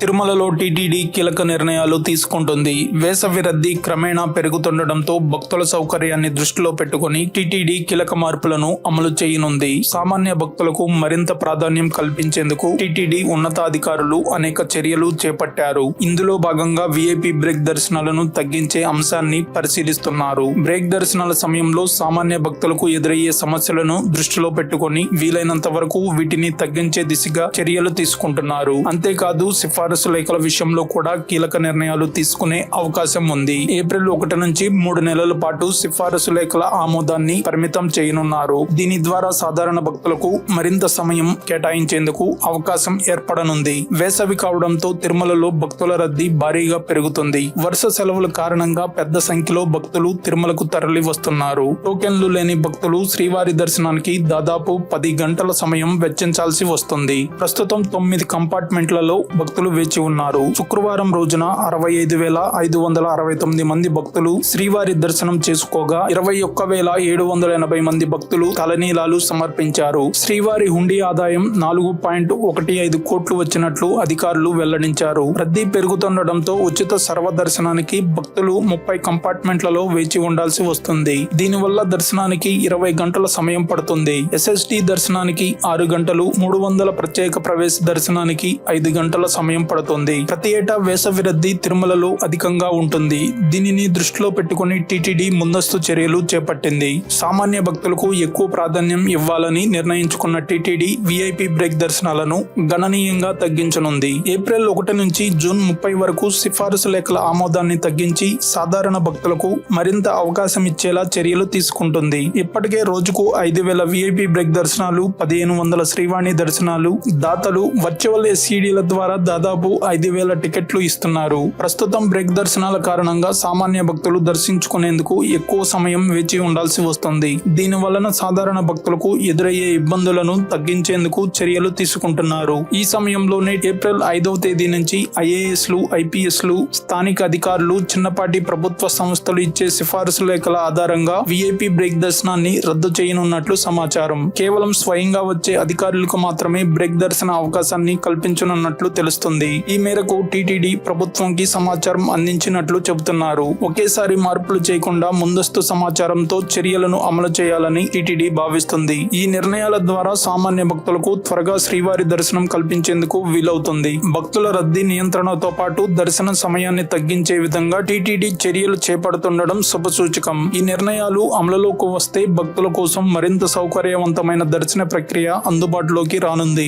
తిరుమలలో టీటీడీ కీలక నిర్ణయాలు తీసుకుంటుంది. వేసవి రద్దీ క్రమేణా పెరుగుతుండటంతో భక్తుల సౌకర్యాన్ని దృష్టిలో పెట్టుకుని టీటీడీ కీలక మార్పులను అమలు చేయనుంది. సామాన్య భక్తులకు మరింత ప్రాధాన్యం కల్పించేందుకు టీటీడీ ఉన్నతాధికారులు అనేక చర్యలు చేపట్టారు. ఇందులో భాగంగా వీఐపీ బ్రేక్ దర్శనాలను తగ్గించే అంశాన్ని పరిశీలిస్తున్నారు. బ్రేక్ దర్శనాల సమయంలో సామాన్య భక్తులకు ఎదురయ్యే సమస్యలను దృష్టిలో పెట్టుకుని వీలైనంత వరకు వీటిని తగ్గించే దిశగా చర్యలు తీసుకుంటున్నారు. అంతేకాదు సిఫారసు లేఖల విషయంలో కూడా కీలక నిర్ణయాలు తీసుకునే అవకాశం ఉంది. ఏప్రిల్ 1 నుంచి 3 నెలల పాటు సిఫారసు లేఖల ఆమోదాన్ని పరిమితం చేయనున్నారు. దీని ద్వారా సాధారణ భక్తులకు మరింత సమయం కేటాయించేందుకు అవకాశం ఏర్పడనుంది. వేసవి కావడంతో తిరుమలలో భక్తుల రద్దీ భారీగా పెరుగుతుంది. వరుస సెలవుల కారణంగా పెద్ద సంఖ్యలో భక్తులు తిరుమలకు తరలి వస్తున్నారు. టోకెన్లు లేని భక్తులు శ్రీవారి దర్శనానికి దాదాపు 10 గంటల సమయం వెచ్చించాల్సి వస్తుంది. ప్రస్తుతం 9 కంపార్ట్మెంట్లలో భక్తులు వేచి ఉన్నారు. శుక్రవారం రోజున 65,569 మంది భక్తులు శ్రీవారి దర్శనం చేసుకోగా 21,780 మంది భక్తులు తలనీలాలు సమర్పించారు. శ్రీవారి హుండీ ఆదాయం 4.15 కోట్లు వచ్చినట్లు అధికారులు వెల్లడించారు. రద్దీ పెరుగుతుండటంతో ఉచిత సర్వదర్శనానికి భక్తులు 30 కంపార్ట్మెంట్లలో వేచి ఉండాల్సి వస్తుంది. దీనివల్ల దర్శనానికి 20 గంటల సమయం పడుతుంది. ఎస్ఎస్టీ దర్శనానికి 6 గంటలు, 300 ప్రత్యేక ప్రవేశ దర్శనానికి 5 గంటల సమయం పడుతుంది. ప్రతి ఏటా వేసవి రద్దీ తిరుమలలో అధికంగా ఉంటుంది. దీనిని దృష్టిలో పెట్టుకుని టీటీడీ ముందస్తు చర్యలు చేపట్టింది. సామాన్య భక్తులకు ఎక్కువ ప్రాధాన్యం ఇవ్వాలని నిర్ణయించుకున్న టీటీడీ వీఐపీ బ్రేక్ దర్శనాలను గణనీయంగా తగ్గించనుంది. ఏప్రిల్ 1 నుంచి జూన్ 30 వరకు సిఫారసు లేఖల ఆమోదాన్ని తగ్గించి సాధారణ భక్తులకు మరింత అవకాశం ఇచ్చేలా చర్యలు తీసుకుంటుంది. ఇప్పటికే రోజుకు 5,000 వీఐపీ బ్రేక్ దర్శనాలు, 1,500 శ్రీవాణి దర్శనాలు దాతలు వర్చువల్ ఎస్ఈడీల ద్వారా దాదాపు 5,000 టికెట్లు ఇస్తున్నారు. ప్రస్తుతం బ్రేక్ దర్శనాల కారణంగా సామాన్య భక్తులు దర్శించుకునేందుకు ఎక్కువ సమయం వేచి ఉండాల్సి వస్తుంది. దీని వలన సాధారణ భక్తులకు ఎదురయ్యే ఇబ్బందులను తగ్గించేందుకు చర్యలు తీసుకుంటున్నారు. ఈ సమయంలోనే ఏప్రిల్ 5వ తేదీ నుంచి ఐఏఎస్లు, ఐపీఎస్లు, స్థానిక అధికారులు, చిన్నపాటి ప్రభుత్వ సంస్థలు ఇచ్చే సిఫారసు లేఖల ఆధారంగా వీఐపీ బ్రేక్ దర్శనాన్ని రద్దు చేయనున్నట్లు సమాచారం. కేవలం స్వయంగా వచ్చే అధికారులకు మాత్రమే బ్రేక్ దర్శన అవకాశాన్ని కల్పించనున్నట్లు తెలుస్తుంది. ఈ మేరకు టీటీడీ ప్రభుత్వంకి సమాచారం అందించినట్లు చెబుతున్నారు. ఒకేసారి మార్పులు చేయకుండా ముందస్తు సమాచారంతో చర్యలను అమలు చేయాలని టీటీడీ భావిస్తుంది. ఈ నిర్ణయాల ద్వారా సామాన్య భక్తులకు త్వరగా శ్రీవారి దర్శనం కల్పించేందుకు వీలవుతుంది. భక్తుల రద్దీ నియంత్రణతో పాటు దర్శన సమయాన్ని తగ్గించే విధంగా టీటీడీ చర్యలు చేపడుతుండడం శుభసూచకం. ఈ నిర్ణయాలు అమలులోకి వస్తే భక్తుల కోసం మరింత సౌకర్యవంతమైన దర్శన ప్రక్రియ అందుబాటులోకి రానుంది.